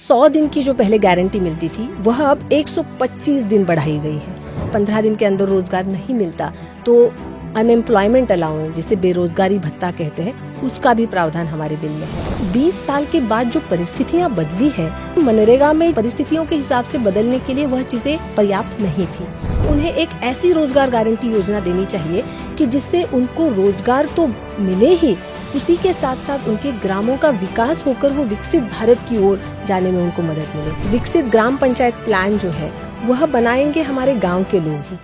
100 दिन की जो पहले गारंटी मिलती थी वह अब 125 दिन बढ़ाई गई है। 15 दिन के अंदर रोजगार नहीं मिलता तो अनएम्प्लॉयमेंट अलाउंस, जिसे बेरोजगारी भत्ता कहते हैं, उसका भी प्रावधान हमारे बिल में है। 20 साल के बाद जो परिस्थितियां बदली है, मनरेगा में परिस्थितियों के हिसाब से बदलने के लिए वह चीजें पर्याप्त नहीं थी। उन्हें एक ऐसी रोजगार गारंटी योजना देनी चाहिए कि जिससे उनको रोजगार तो मिले ही, उसी के साथ साथ उनके ग्रामों का विकास होकर वो विकसित भारत की ओर जाने में उनको मदद मिले। विकसित ग्राम पंचायत प्लान जो है वह बनाएंगे हमारे गाँव के लोग ही।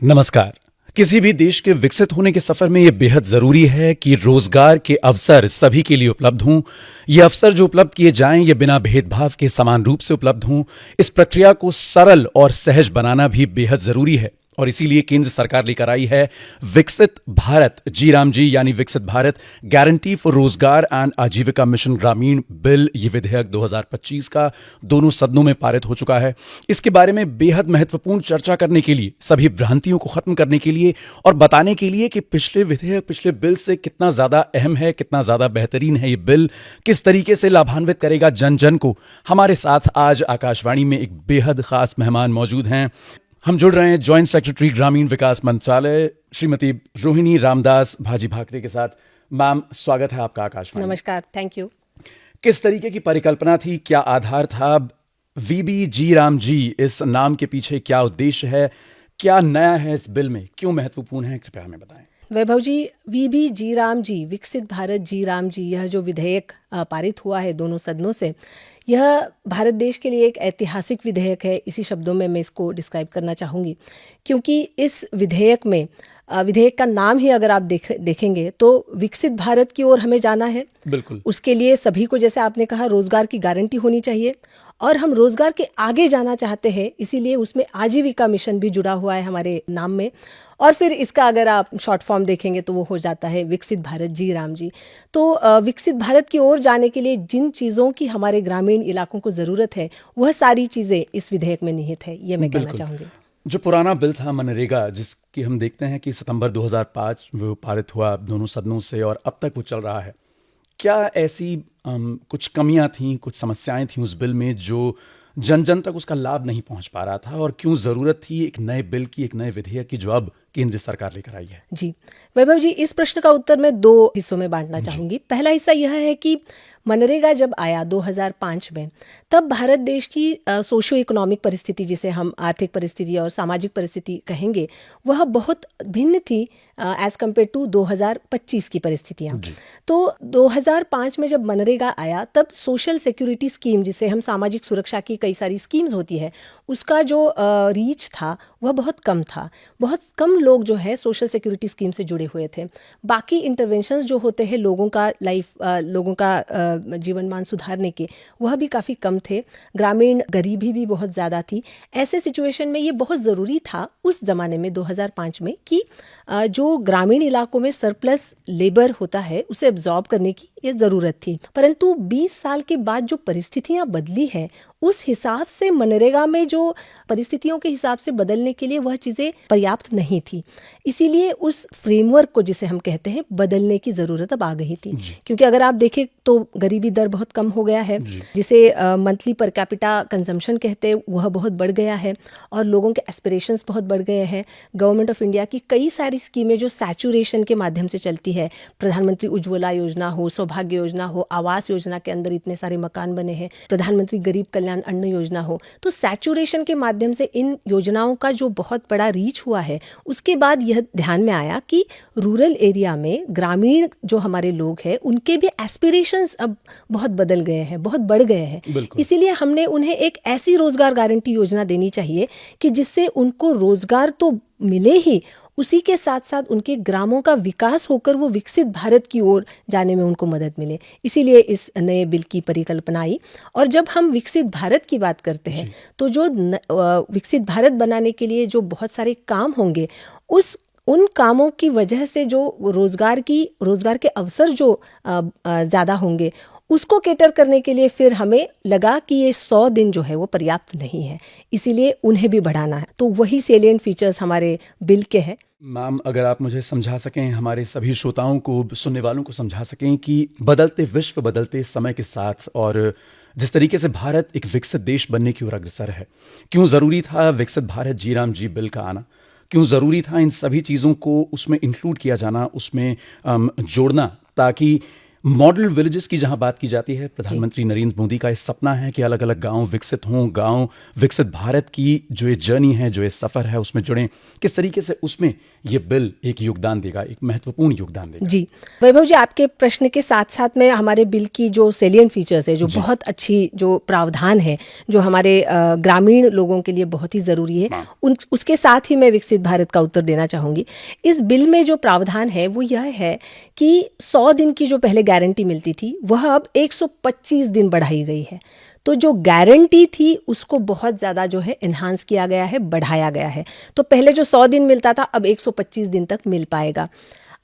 नमस्कार। किसी भी देश के विकसित होने के सफर में यह बेहद जरूरी है कि रोजगार के अवसर सभी के लिए उपलब्ध हों। ये अवसर जो उपलब्ध किए जाएं ये बिना भेदभाव के समान रूप से उपलब्ध हों। इस प्रक्रिया को सरल और सहज बनाना भी बेहद जरूरी है और इसीलिए केंद्र सरकार लेकर आई है विकसित भारत जी राम जी यानी विकसित भारत गारंटी फॉर रोजगार एंड आजीविका मिशन ग्रामीण बिल। ये विधेयक 2025 का दोनों सदनों में पारित हो चुका है। इसके बारे में बेहद महत्वपूर्ण चर्चा करने के लिए, सभी भ्रांतियों को खत्म करने के लिए और बताने के लिए कि पिछले विधेयक पिछले बिल से कितना ज्यादा अहम है, कितना ज्यादा बेहतरीन है ये बिल, किस तरीके से लाभान्वित करेगा जन जन को, हमारे साथ आज आकाशवाणी में एक बेहद खास मेहमान मौजूद हैं। हम जुड़ रहे हैं जॉइंट सेक्रेटरी ग्रामीण विकास मंत्रालय श्रीमती रोहिणी रामदास भाजी भाकरे के साथ। मैम, स्वागत है आपका आकाशवाणी। नमस्कार, थैंक यू। किस तरीके की परिकल्पना थी, क्या आधार था, वीबी जी राम जी इस नाम के पीछे क्या उद्देश्य है, क्या नया है इस बिल में, क्यों महत्वपूर्ण है, कृपया हमें बताएं। वैभव जी, वीबी जी राम जी, विकसित भारत जी राम जी, यह जो विधेयक पारित हुआ है दोनों सदनों से, यह भारत देश के लिए एक ऐतिहासिक विधेयक है। इसी शब्दों में मैं इसको डिस्क्राइब करना चाहूँगी, क्योंकि इस विधेयक में विधेयक का नाम ही अगर आप देखेंगे तो विकसित भारत की ओर हमें जाना है। बिल्कुल। उसके लिए सभी को, जैसे आपने कहा, रोजगार की गारंटी होनी चाहिए और हम रोजगार के आगे जाना चाहते हैं, इसीलिए उसमें आजीविका मिशन भी जुड़ा हुआ है हमारे नाम में। और फिर इसका अगर आप शॉर्ट फॉर्म देखेंगे तो वो हो जाता है विकसित भारत जी राम जी। तो विकसित भारत की ओर जाने के लिए जिन चीज़ों की हमारे ग्रामीण इलाकों को ज़रूरत है वह सारी चीज़ें इस विधेयक में निहित है, ये मैं कहना चाहूँगी। जो पुराना बिल था मनरेगा, जिसकी हम देखते हैं कि सितंबर 2005 वो पारित हुआ दोनों सदनों से और अब तक वो चल रहा है, क्या ऐसी कुछ कमियां थीं, कुछ समस्याएं थीं उस बिल में जो जन जन तक उसका लाभ नहीं पहुंच पा रहा था, और क्यों जरूरत थी एक नए बिल की, एक नए विधेयक की जो अब केंद्र सरकार लेकर आई है? जी वैभव जी, इस प्रश्न का उत्तर मैं 2 हिस्सों में बांटना चाहूंगी। पहला हिस्सा यह है कि मनरेगा जब आया 2005 में, तब भारत देश की सोशियो इकोनॉमिक परिस्थिति, जिसे हम आर्थिक परिस्थिति और सामाजिक परिस्थिति कहेंगे, वह बहुत भिन्न थी एज कम्पेयर टू 2025 की परिस्थितियाँ। तो 2005 में जब मनरेगा आया तब सोशल सिक्योरिटी स्कीम, जिसे हम सामाजिक सुरक्षा की कई सारी स्कीम्स होती है, उसका जो रीच था वह बहुत कम था। बहुत कम लोग जो है सोशल सिक्योरिटी स्कीम से जुड़े हुए थे। बाकी इंटरवेंशंस जो होते हैं लोगों का जीवन मान सुधारने के, वह भी काफ़ी कम थे। ग्रामीण गरीबी भी बहुत ज़्यादा थी। ऐसे सिचुएशन में ये बहुत ज़रूरी था उस ज़माने में 2005 में कि जो ग्रामीण इलाकों में सरप्लस लेबर होता है उसे एब्जॉर्ब करने की ये ज़रूरत थी। परंतु 20 साल के बाद जो परिस्थितियाँ बदली है, उस हिसाब से मनरेगा में जो परिस्थितियों के हिसाब से बदलने के लिए वह चीज़ें पर्याप्त नहीं थी। इसीलिए उस फ्रेमवर्क को, जिसे हम कहते हैं, बदलने की ज़रूरत अब आ गई थी। क्योंकि अगर आप देखें तो गरीबी दर बहुत कम हो गया है, जिसे मंथली पर कैपिटा कंजम्पशन कहते हैं, वह बहुत बढ़ गया है और लोगों के एस्पिरेशंस बहुत बढ़ गए हैं। गवर्नमेंट ऑफ इंडिया की कई सारी स्कीमें जो सैचुरेशन के माध्यम से चलती है, प्रधानमंत्री उज्ज्वला योजना हो, सौभाग्य योजना हो, आवास योजना के अंदर इतने सारे मकान बने हैं, प्रधानमंत्री गरीब कल्याण अन्न योजना हो, तो सैचुरेशन के माध्यम से इन योजनाओं का जो बहुत बड़ा रीच हुआ है, उसके बाद यह ध्यान में आया कि रूरल एरिया में ग्रामीण जो हमारे लोग हैं उनके भी एस्पिरेशंस अब बहुत बदल गए हैं, बहुत बढ़ गए हैं। इसीलिए हमने उन्हें एक ऐसी रोजगार गारंटी योजना देनी चाहिए कि जिससे उनको रोजगार तो मिले ही, उसी के साथ साथ उनके ग्रामों का विकास होकर वो विकसित भारत की ओर जाने में उनको मदद मिले। इसीलिए इस नए बिल की परिकल्पना आई। और जब हम विकसित भारत की बात करते हैं तो जो विकसित भारत बनाने के लिए जो बहुत सारे काम होंगे, उन कामों की वजह से जो रोजगार के अवसर जो ज़्यादा होंगे, उसको केटर करने के लिए फिर हमें लगा कि ये 100 दिन जो है वो पर्याप्त नहीं है, इसीलिए उन्हें भी बढ़ाना है। तो वही सेलिएंट फीचर्स हमारे बिल के हैं। मैम, अगर आप मुझे समझा सकें, हमारे सभी श्रोताओं को, सुनने वालों को समझा सकें कि बदलते विश्व, बदलते समय के साथ और जिस तरीके से भारत एक विकसित देश बनने की ओर अग्रसर है, क्यों ज़रूरी था विकसित भारत जी राम जी बिल का आना? क्यों ज़रूरी था इन सभी चीज़ों को उसमें इंक्लूड किया जाना, उसमें जोड़ना, ताकि मॉडल विलेजेस की जहां बात की जाती है, प्रधानमंत्री नरेंद्र मोदी का ये सपना है कि अलग अलग गांव विकसित हों, गांव विकसित भारत की जो ये जर्नी है, जो ये सफ़र है, उसमें जुड़ें। किस तरीके से उसमें ये बिल एक योगदान देगा, एक महत्वपूर्ण योगदान देगा? जी वैभव जी, आपके प्रश्न के साथ साथ में हमारे बिल की जो सेलिएंट फीचर्स है, जो बहुत अच्छी जो प्रावधान है, जो हमारे ग्रामीण लोगों के लिए बहुत ही ज़रूरी है, उसके साथ ही मैं विकसित भारत का उत्तर देना चाहूँगी। इस बिल में जो प्रावधान है वो यह है कि 100 दिन की जो पहले गारंटी मिलती थी वह अब 125 दिन बढ़ाई गई है। तो जो गारंटी थी उसको बहुत ज़्यादा जो है एनहांस किया गया है, बढ़ाया गया है। तो पहले जो 100 दिन मिलता था अब 125 दिन तक मिल पाएगा।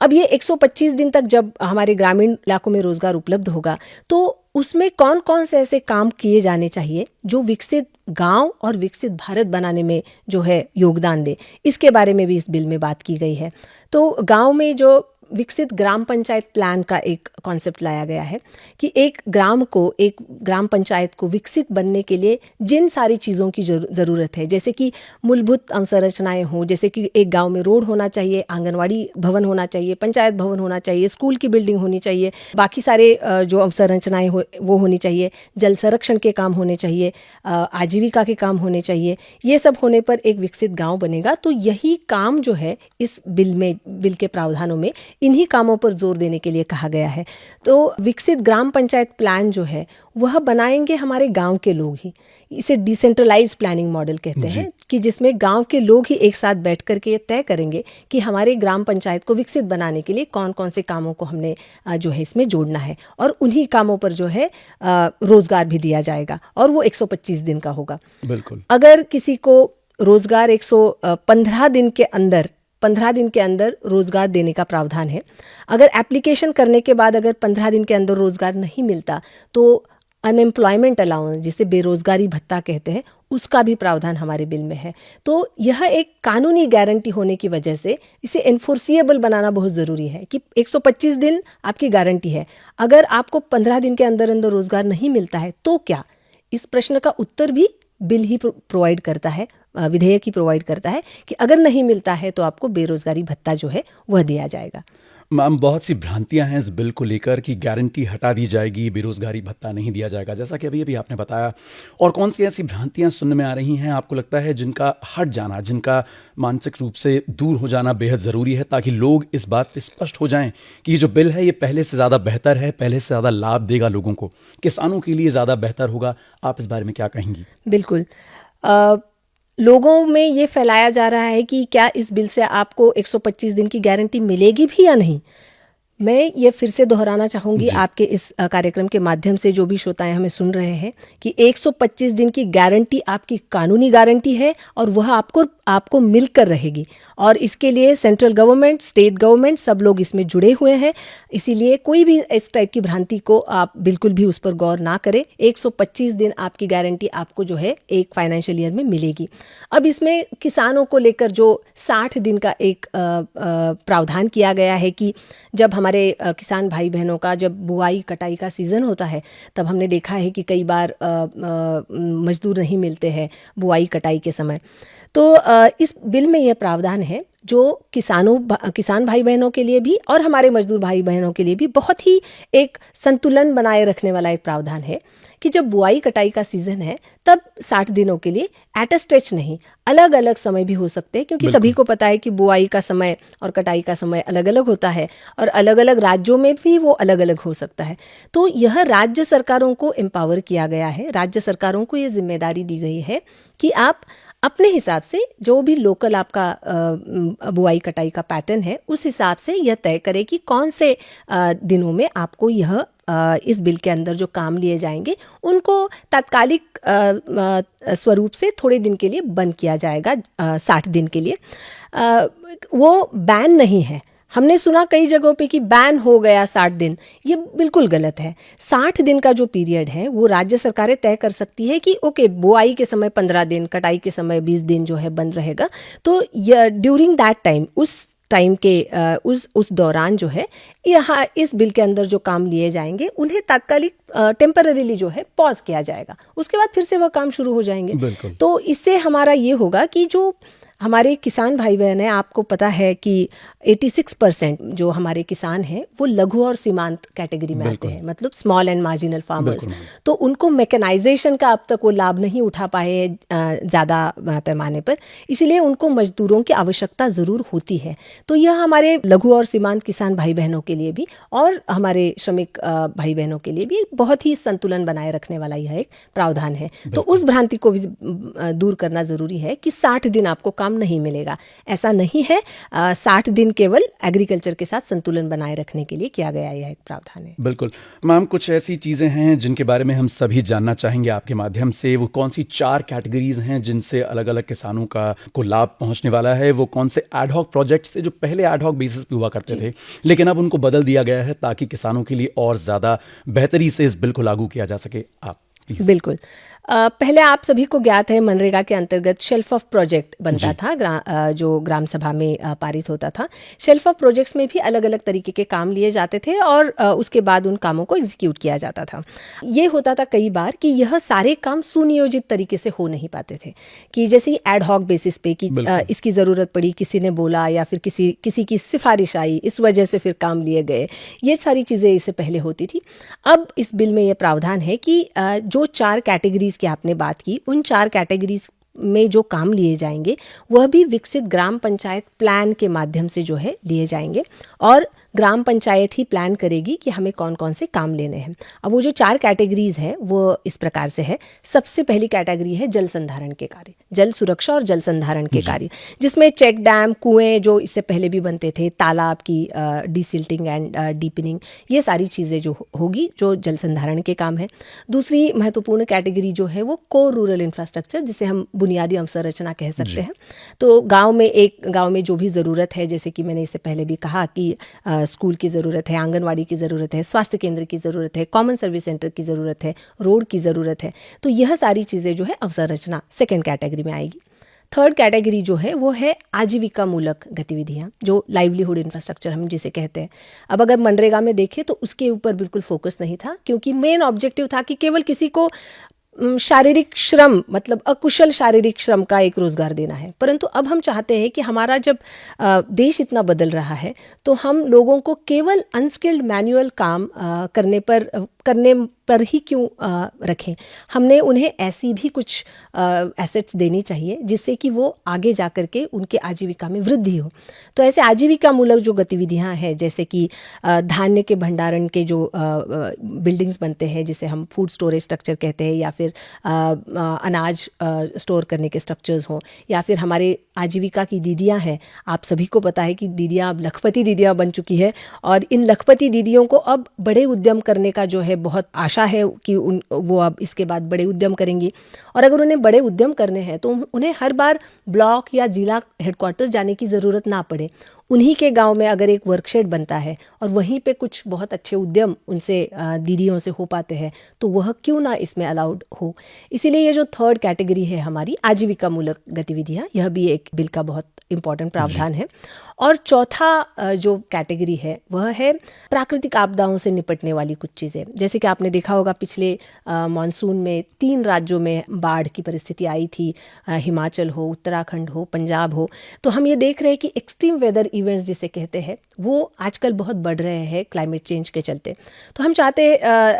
अब ये 125 दिन तक जब हमारे ग्रामीण इलाकों में रोजगार उपलब्ध होगा तो उसमें कौन कौन से ऐसे काम किए जाने चाहिए जो विकसित गांव और विकसित भारत बनाने में जो है योगदान दे, इसके बारे में भी इस बिल में बात की गई है। तो गांव में जो विकसित ग्राम पंचायत प्लान का एक कॉन्सेप्ट लाया गया है कि एक ग्राम पंचायत को विकसित बनने के लिए जिन सारी चीज़ों की ज़रूरत है, जैसे कि मूलभूत अवसंरचनाएं हों, जैसे कि एक गांव में रोड होना चाहिए, आंगनवाड़ी भवन होना चाहिए, पंचायत भवन होना चाहिए, स्कूल की बिल्डिंग होनी चाहिए, बाकी सारे जो अवसंरचनाएं वो होनी चाहिए, जल संरक्षण के काम होने चाहिए, आजीविका के काम होने चाहिए। ये सब होने पर एक विकसित गाँव बनेगा। तो यही काम जो है इस बिल के प्रावधानों में इन्हीं कामों पर जोर देने के लिए कहा गया है। तो विकसित ग्राम पंचायत प्लान जो है वह बनाएंगे हमारे गांव के लोग ही। इसे डिसेंट्रलाइज्ड प्लानिंग मॉडल कहते हैं कि जिसमें गांव के लोग ही एक साथ बैठ करके तय करेंगे कि हमारे ग्राम पंचायत को विकसित बनाने के लिए कौन कौन से कामों को हमने जो है इसमें जोड़ना है, और उन्हीं कामों पर जो है रोजगार भी दिया जाएगा, और वो 125 दिन का होगा। बिल्कुल। अगर किसी को रोजगार 115 दिन के अंदर रोजगार देने का प्रावधान है। अगर एप्लीकेशन करने के बाद अगर 15 दिन के अंदर रोजगार नहीं मिलता तो अनएम्प्लॉयमेंट अलाउंस, जिसे बेरोजगारी भत्ता कहते हैं, उसका भी प्रावधान हमारे बिल में है। तो यह एक कानूनी गारंटी होने की वजह से इसे एनफोर्सिएबल बनाना बहुत ज़रूरी है कि 125 दिन आपकी गारंटी है। अगर आपको 15 दिन के अंदर अंदर रोजगार नहीं मिलता है तो क्या? इस प्रश्न का उत्तर भी बिल ही प्रोवाइड करता है, विधेयक ही प्रोवाइड करता है कि अगर नहीं मिलता है तो आपको बेरोजगारी भत्ता जो है वह दिया जाएगा। मैम, बहुत सी भ्रांतियां हैं इस बिल को लेकर कि गारंटी हटा दी जाएगी, बेरोजगारी भत्ता नहीं दिया जाएगा, जैसा कि अभी आपने बताया। और कौन सी ऐसी भ्रांतियां सुनने में आ रही हैं आपको लगता है जिनका हट जाना, जिनका मानसिक रूप से दूर हो जाना बेहद ज़रूरी है, ताकि लोग इस बात पे स्पष्ट हो जाएं कि ये जो बिल है ये पहले से ज़्यादा बेहतर है, पहले से ज़्यादा लाभ देगा लोगों को, किसानों के लिए ज़्यादा बेहतर होगा? आप इस बारे में क्या कहेंगी? बिल्कुल। लोगों में ये फैलाया जा रहा है कि क्या इस बिल से आपको 125 दिन की गारंटी मिलेगी भी या नहीं। मैं ये फिर से दोहराना चाहूँगी आपके इस कार्यक्रम के माध्यम से, जो भी श्रोताएं हमें सुन रहे हैं, कि 125 दिन की गारंटी आपकी कानूनी गारंटी है और वह आपको मिलकर रहेगी, और इसके लिए सेंट्रल गवर्नमेंट, स्टेट गवर्नमेंट, सब लोग इसमें जुड़े हुए हैं। इसीलिए कोई भी इस टाइप की भ्रांति को आप बिल्कुल भी उस पर गौर ना करें। 125 दिन आपकी गारंटी आपको जो है एक फाइनेंशियल ईयर में मिलेगी। अब इसमें किसानों को लेकर जो 60 दिन का एक प्रावधान किया गया है कि जब हमारे किसान भाई बहनों का जब बुआई कटाई का सीज़न होता है तब हमने देखा है कि कई बार मजदूर नहीं मिलते हैं बुआई कटाई के समय। तो इस बिल में यह प्रावधान है जो किसान भाई बहनों के लिए भी और हमारे मजदूर भाई बहनों के लिए भी बहुत ही एक संतुलन बनाए रखने वाला एक प्रावधान है कि जब बुआई कटाई का सीजन है तब 60 दिनों के लिए एट अ स्ट्रेच नहीं, अलग अलग समय भी हो सकते हैं, क्योंकि सभी को पता है कि बुआई का समय और कटाई का समय अलग अलग होता है और अलग अलग राज्यों में भी वो अलग अलग हो सकता है। तो यह राज्य सरकारों को एम्पावर किया गया है, राज्य सरकारों को ये जिम्मेदारी दी गई है कि आप अपने हिसाब से जो भी लोकल आपका बुआई कटाई का पैटर्न है उस हिसाब से यह तय करे कि कौन से दिनों में आपको यह इस बिल के अंदर जो काम लिए जाएंगे उनको तात्कालिक स्वरूप से थोड़े दिन के लिए बंद किया जाएगा, 60 दिन के लिए। वो बैन नहीं है, हमने सुना कई जगहों पे कि बैन हो गया 60 दिन, ये बिल्कुल गलत है। 60 दिन का जो पीरियड है वो राज्य सरकारें तय कर सकती है कि ओके, बुआई के समय 15 दिन, कटाई के समय 20 दिन जो है बंद रहेगा। तो ड्यूरिंग दैट टाइम, उस टाइम के उस दौरान जो है यहाँ इस बिल के अंदर जो काम लिए जाएंगे उन्हें तात्कालिक टेम्पररीली जो है पॉज किया जाएगा, उसके बाद फिर से वह काम शुरू हो जाएंगे। तो इससे हमारा ये होगा कि जो हमारे किसान भाई बहन हैं, आपको पता है कि 86% जो हमारे किसान हैं वो लघु और सीमांत कैटेगरी में आते हैं, मतलब स्मॉल एंड मार्जिनल फार्मर्स। तो उनको मैकेनाइजेशन का अब तक वो लाभ नहीं उठा पाए ज़्यादा पैमाने पर, इसीलिए उनको मजदूरों की आवश्यकता ज़रूर होती है। तो यह हमारे लघु और सीमांत किसान भाई बहनों के लिए भी और हमारे श्रमिक भाई बहनों के लिए भी बहुत ही संतुलन बनाए रखने वाला यह एक प्रावधान है। तो उस भ्रांति को भी दूर करना ज़रूरी है कि 60 दिन आपको काम नहीं मिलेगा, ऐसा नहीं है। 60 दिन केवल एग्रीकल्चर के साथ संतुलन बनाए रखने के लिए किया गया यह एक प्रावधान है। बिल्कुल मैम, कुछ ऐसी चीज़ें हैं जिनके बारे में हम सभी जानना चाहेंगे आपके माध्यम से। वो कौन सी 4 कैटेगरीज हैं जिनसे अलग अलग किसानों को लाभ पहुंचने वाला है? वो कौन से एडहॉक प्रोजेक्ट्स थे जो पहले एडहॉक बेसिस पे हुआ करते थे लेकिन अब उनको बदल दिया गया है ताकि किसानों के लिए और ज़्यादा बेहतरी से इस बिल को लागू किया जा सके? आप बिल्कुल। पहले आप सभी को ज्ञात है मनरेगा के अंतर्गत शेल्फ ऑफ प्रोजेक्ट बनता था, जो ग्राम सभा में पारित होता था। शेल्फ ऑफ प्रोजेक्ट्स में भी अलग अलग तरीके के काम लिए जाते थे और उसके बाद उन कामों को एग्जीक्यूट किया जाता था। ये होता था कई बार कि यह सारे काम सुनियोजित तरीके से हो नहीं पाते थे, कि जैसे एड हॉक बेसिस पे कि इसकी ज़रूरत पड़ी, किसी ने बोला या फिर किसी की सिफारिश आई, इस वजह से फिर काम लिए गए। ये सारी चीज़ें इससे पहले होती थी। अब इस बिल में यह प्रावधान है कि जो 4 कैटेगरीज की आपने बात की, उन 4 कैटेगरीज में जो काम लिए जाएंगे वह भी विकसित ग्राम पंचायत प्लान के माध्यम से जो है लिए जाएंगे और ग्राम पंचायत ही प्लान करेगी कि हमें कौन कौन से काम लेने हैं। अब वो जो 4 कैटेगरीज हैं वो इस प्रकार से है। सबसे पहली कैटेगरी है जल संधारण के कार्य, जल सुरक्षा और जल संधारण के कार्य, जिसमें चेक डैम, कुएं जो इससे पहले भी बनते थे, तालाब की डिसिल्टिंग एंड डीपनिंग, ये सारी चीज़ें जो होगी जो जल संधारण के काम है। दूसरी महत्वपूर्ण कैटेगरी जो है वो कोर रूरल इंफ्रास्ट्रक्चर, जिसे हम बुनियादी अवसंरचना कह सकते हैं। तो गाँव में जो भी ज़रूरत है, जैसे कि मैंने इससे पहले भी कहा कि स्कूल की ज़रूरत है, आंगनवाड़ी की ज़रूरत है, स्वास्थ्य केंद्र की ज़रूरत है, कॉमन सर्विस सेंटर की ज़रूरत है, रोड की ज़रूरत है। तो यह सारी चीज़ें जो है अवसंरचना सेकेंड कैटेगरी में आएगी। थर्ड कैटेगरी जो है वो है आजीविका मूलक गतिविधियाँ, जो लाइवलीहुड इंफ्रास्ट्रक्चर हम जिसे कहते हैं। अब अगर मनरेगा में देखें तो उसके ऊपर बिल्कुल फोकस नहीं था, क्योंकि मेन ऑब्जेक्टिव था कि केवल किसी को शारीरिक श्रम, मतलब अकुशल शारीरिक श्रम का एक रोजगार देना है। परंतु अब हम चाहते हैं कि हमारा जब देश इतना बदल रहा है तो हम लोगों को केवल अनस्किल्ड मैनुअल काम करने पर ही क्यों रखें। हमने उन्हें ऐसी भी कुछ एसेट्स देनी चाहिए जिससे कि वो आगे जा कर के उनके आजीविका में वृद्धि हो। तो ऐसे आजीविका मूलक जो गतिविधियां हैं, जैसे कि धान्य के भंडारण के जो बिल्डिंग्स बनते हैं जिसे हम फूड स्टोरेज स्ट्रक्चर कहते हैं, या फिर अनाज स्टोर करने के स्ट्रक्चर्स हों, या फिर हमारे आजीविका की दीदियां हैं। आप सभी को पता है कि दीदियां अब लखपति दीदियां बन चुकी है और इन लखपति दीदियों को अब बड़े उद्यम करने का जो है बहुत आशा है कि वो अब इसके बाद बड़े उद्यम करेंगी। और अगर उन्हें बड़े उद्यम करने हैं तो उन्हें हर बार ब्लॉक या जिला हेडक्वार्टर्स जाने की ज़रूरत ना पड़े। उन्हीं के गांव में अगर एक वर्कशेड बनता है और वहीं पे कुछ बहुत अच्छे उद्यम उनसे दीदियों से हो पाते हैं, तो वह क्यों ना इसमें अलाउड हो। इसीलिए ये जो थर्ड कैटेगरी है हमारी आजीविका मूलक गतिविधियाँ, यह भी एक बिल का बहुत इंपॉर्टेंट प्रावधान है। और चौथा जो कैटेगरी है वह है प्राकृतिक आपदाओं से निपटने वाली कुछ चीज़ें। जैसे कि आपने देखा होगा पिछले मानसून में 3 राज्यों में बाढ़ की परिस्थिति आई थी, हिमाचल हो, उत्तराखंड हो, पंजाब हो। तो हम ये देख रहे हैं कि एक्सट्रीम वेदर इवेंट्स जिसे कहते हैं वो आजकल बहुत बढ़ रहे हैं क्लाइमेट चेंज के चलते। तो हम चाहते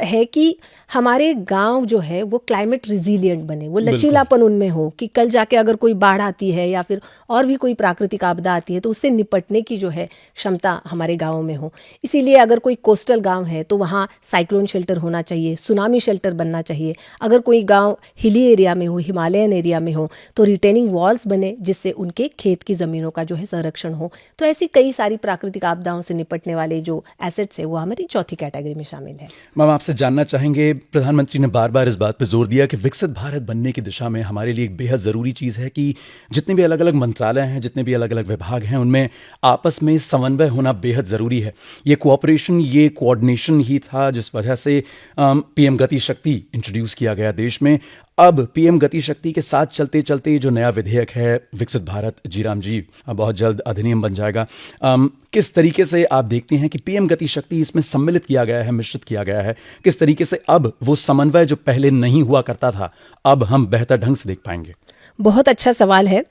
हैं कि हमारे गांव जो है वो क्लाइमेट रिजिलियंट बने, वो लचीलापन उनमें हो कि कल जाके अगर कोई बाढ़ आती है या फिर और भी कोई प्राकृतिक आपदा आती है तो उससे निपटने की जो है क्षमता हमारे गाँव में हो। इसीलिए अगर कोई कोस्टल गाँव है तो वहाँ साइक्लोन शेल्टर होना चाहिए, सुनामी शेल्टर बनना चाहिए। अगर कोई गाँव हिली एरिया में हो, हिमालयन एरिया में हो, तो रिटेनिंग वॉल्स बने जिससे उनके खेत की ज़मीनों का जो है संरक्षण हो। तो ऐसी कई सारी प्राकृतिक आपदाओं से निपटने वाले जो एसेट्स है वो हमारी चौथी कैटेगरी में शामिल है। मैम, आपसे जानना चाहेंगे, प्रधानमंत्री ने बार बार इस बात पर जोर दिया कि विकसित भारत बनने की दिशा में हमारे लिए एक बेहद ज़रूरी चीज़ है कि जितने भी अलग अलग मंत्रालय हैं, जितने भी अलग अलग विभाग हैं, उनमें आपस में समन्वय होना बेहद ज़रूरी है। ये कोऑपरेशन, ये कोऑर्डिनेशन ही था जिस वजह से पीएम गति शक्ति इंट्रोड्यूस किया गया देश में। अब पीएम गति शक्ति के साथ चलते चलते जो नया विधेयक है विकसित भारत जीराम जी बहुत जल्द अधिनियम बन जाएगा। किस तरीके से आप देखते हैं कि पीएम गति शक्ति इसमें सम्मिलित किया गया है, मिश्रित किया गया है, किस तरीके से अब वो समन्वय जो पहले नहीं हुआ करता था अब हम बेहतर ढंग से देख पाएंगे? बहुत अच्छा सवाल है।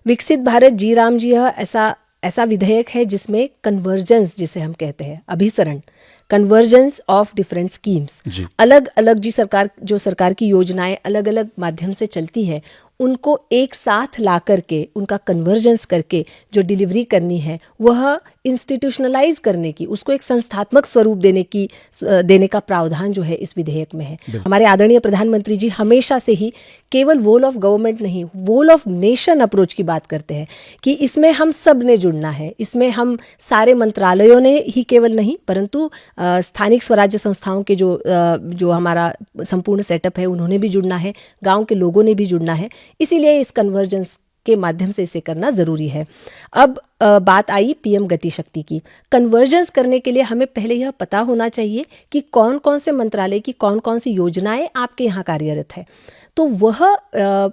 विकसित भारत जीराम जी यह ऐसा विधेयक है जिसमें कन्वर्जेंस, जिसे हम कहते हैं अभिसरण, कन्वर्जेंस ऑफ डिफरेंट स्कीम्स, अलग अलग जो सरकार की योजनाएं अलग अलग माध्यम से चलती है उनको एक साथ ला करके उनका कन्वर्जेंस करके जो डिलीवरी करनी है वह इंस्टीट्यूशनलाइज करने की, उसको एक संस्थात्मक स्वरूप देने का प्रावधान जो है इस विधेयक में है। हमारे आदरणीय प्रधानमंत्री जी हमेशा से ही केवल वोल ऑफ गवर्नमेंट नहीं, वोल ऑफ नेशन अप्रोच की बात करते हैं कि इसमें हम सब ने जुड़ना है, इसमें हम सारे मंत्रालयों ने ही केवल नहीं परंतु स्थानिक स्वराज्य संस्थाओं के जो हमारा संपूर्ण सेटअप है उन्होंने भी जुड़ना है, गांव के लोगों ने भी जुड़ना है। इसीलिए इस कन्वर्जेंस के माध्यम से इसे करना जरूरी है। अब बात आई पीएम गति शक्ति की। कन्वर्जेंस करने के लिए हमें पहले यह पता होना चाहिए कि कौन कौन से मंत्रालय की कौन कौन सी योजनाएं आपके यहाँ कार्यरत है, तो वह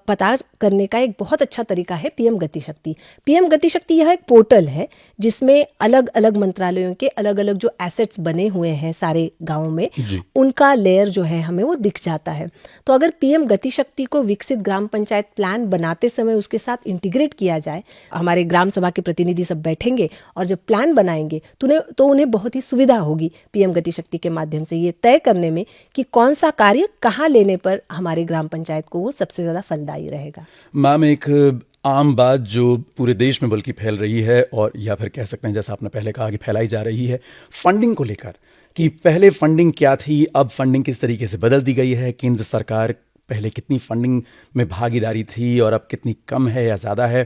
पता करने का एक बहुत अच्छा तरीका है पीएम गति शक्ति। पीएम गति शक्ति यह एक पोर्टल है जिसमें अलग अलग मंत्रालयों के अलग अलग जो एसेट्स बने हुए हैं सारे गांवों में, उनका लेयर जो है हमें वो दिख जाता है। तो अगर पीएम गति शक्ति को विकसित ग्राम पंचायत प्लान बनाते समय उसके साथ इंटीग्रेट किया जाए, हमारे ग्राम सभा के प्रतिनिधि सब बैठेंगे और जब प्लान बनाएंगे तो उन्हें बहुत ही सुविधा होगी पीएम गति शक्ति के माध्यम से ये तय करने में कि कौन सा कार्य कहाँ लेने पर हमारे ग्राम पंचायत को वो सबसे ज्यादा फलदायी रहेगा। मैम, एक आम बात जो पूरे देश में बल्कि फैल रही है और या फिर कह सकते हैं जैसा आपने पहले कहा कि फैलाई जा रही है फंडिंग को लेकर, कि पहले फंडिंग क्या थी, अब फंडिंग किस तरीके से बदल दी गई है। केंद्र सरकार पहले कितनी फंडिंग में भागीदारी थी और अब कितनी कम है या ज़्यादा है।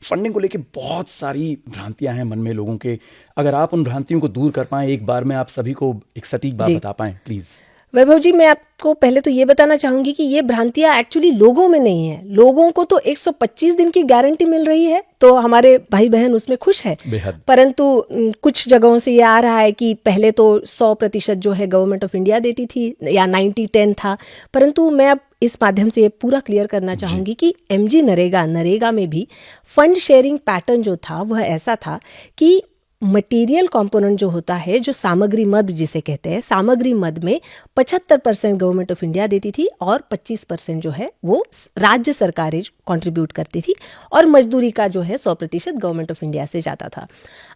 फंडिंग को लेकर बहुत सारी भ्रांतियां हैं मन में लोगों के। अगर आप उन भ्रांतियों को दूर कर पाएं, एक बार में आप सभी को एक सटीक बात बता पाएं प्लीज़। वैभव जी, मैं आपको पहले तो ये बताना चाहूंगी कि ये भ्रांतियां एक्चुअली लोगों में नहीं है। लोगों को तो 125 दिन की गारंटी मिल रही है तो हमारे भाई बहन उसमें खुश है, परंतु कुछ जगहों से ये आ रहा है कि पहले तो 100% जो है गवर्नमेंट ऑफ इंडिया देती थी या 90-10 था, परंतु मैं अब इस माध्यम से ये पूरा क्लियर करना चाहूंगी कि एमजी नरेगा में भी फंड शेयरिंग पैटर्न जो था वह ऐसा था कि मटेरियल कंपोनेंट जो होता है, जो सामग्री मद जिसे कहते हैं, सामग्री मद में 75% गवर्नमेंट ऑफ इंडिया देती थी और 25% जो है वो राज्य सरकारें कंट्रीब्यूट करती थी और मजदूरी का जो है 100% गवर्नमेंट ऑफ इंडिया से जाता था।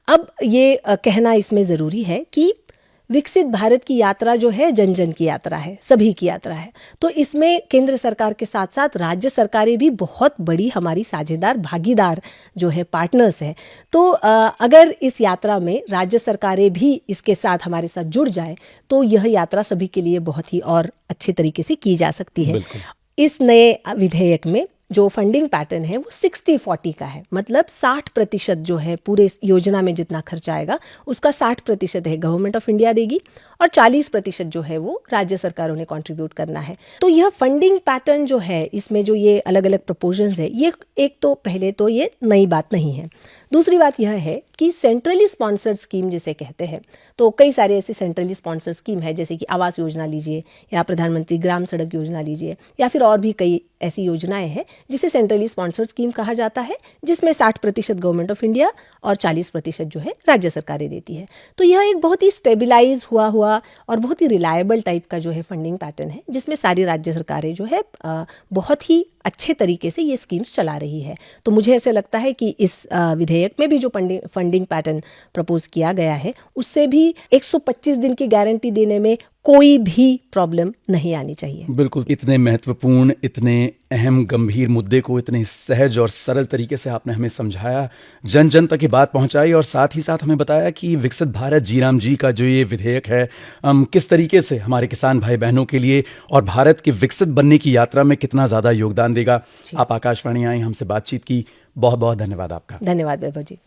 अब ये कहना इसमें ज़रूरी है कि विकसित भारत की यात्रा जो है जन जन की यात्रा है, सभी की यात्रा है। तो इसमें केंद्र सरकार के साथ साथ राज्य सरकारें भी बहुत बड़ी हमारी साझेदार भागीदार जो है पार्टनर्स हैं। तो अगर इस यात्रा में राज्य सरकारें भी इसके साथ हमारे साथ जुड़ जाए तो यह यात्रा सभी के लिए बहुत ही और अच्छे तरीके से की जा सकती है। इस नए विधेयक में जो फंडिंग पैटर्न है वो 60-40 का है, मतलब 60% जो है पूरे योजना में जितना खर्चा आएगा उसका 60% है गवर्नमेंट ऑफ इंडिया देगी और 40% जो है वो राज्य सरकारों ने कंट्रीब्यूट करना है। तो यह फंडिंग पैटर्न जो है, इसमें जो ये अलग अलग प्रपोजल्स है, ये एक तो पहले तो ये नई बात नहीं है। दूसरी बात यह है कि सेंट्रली स्पॉन्सर्ड स्कीम जिसे कहते हैं, तो कई सारे ऐसे सेंट्रली स्पॉन्सर्ड स्कीम है जैसे कि आवास योजना लीजिए या प्रधानमंत्री ग्राम सड़क योजना लीजिए या फिर और भी कई ऐसी योजनाएं हैं जिसे सेंट्रली स्पॉन्सर्ड स्कीम कहा जाता है, जिसमें 60% गवर्नमेंट ऑफ इंडिया और 40% जो है राज्य सरकारें देती है। तो यह एक बहुत ही स्टेबिलाइज हुआ और बहुत ही रिलायबल टाइप का जो है फंडिंग पैटर्न है जिसमें सारी राज्य सरकारें जो है बहुत ही अच्छे तरीके से ये स्कीम्स चला रही है। तो मुझे ऐसे लगता है कि इस विधेयक में भी जो फंडिंग पैटर्न प्रपोज किया गया है उससे भी 125 दिन की गारंटी देने में कोई भी प्रॉब्लम नहीं आनी चाहिए। बिल्कुल, इतने महत्वपूर्ण, इतने अहम गंभीर मुद्दे को इतने सहज और सरल तरीके से आपने हमें समझाया, जन जन तक ये बात पहुंचाई और साथ ही साथ हमें बताया कि विकसित भारत जीराम जी का जो ये विधेयक है किस तरीके से हमारे किसान भाई बहनों के लिए और भारत के विकसित बनने की यात्रा में कितना ज़्यादा योगदान देगा। आप आकाशवाणी आए, हमसे बातचीत की, बहुत बहुत धन्यवाद आपका। धन्यवाद वैभव जी।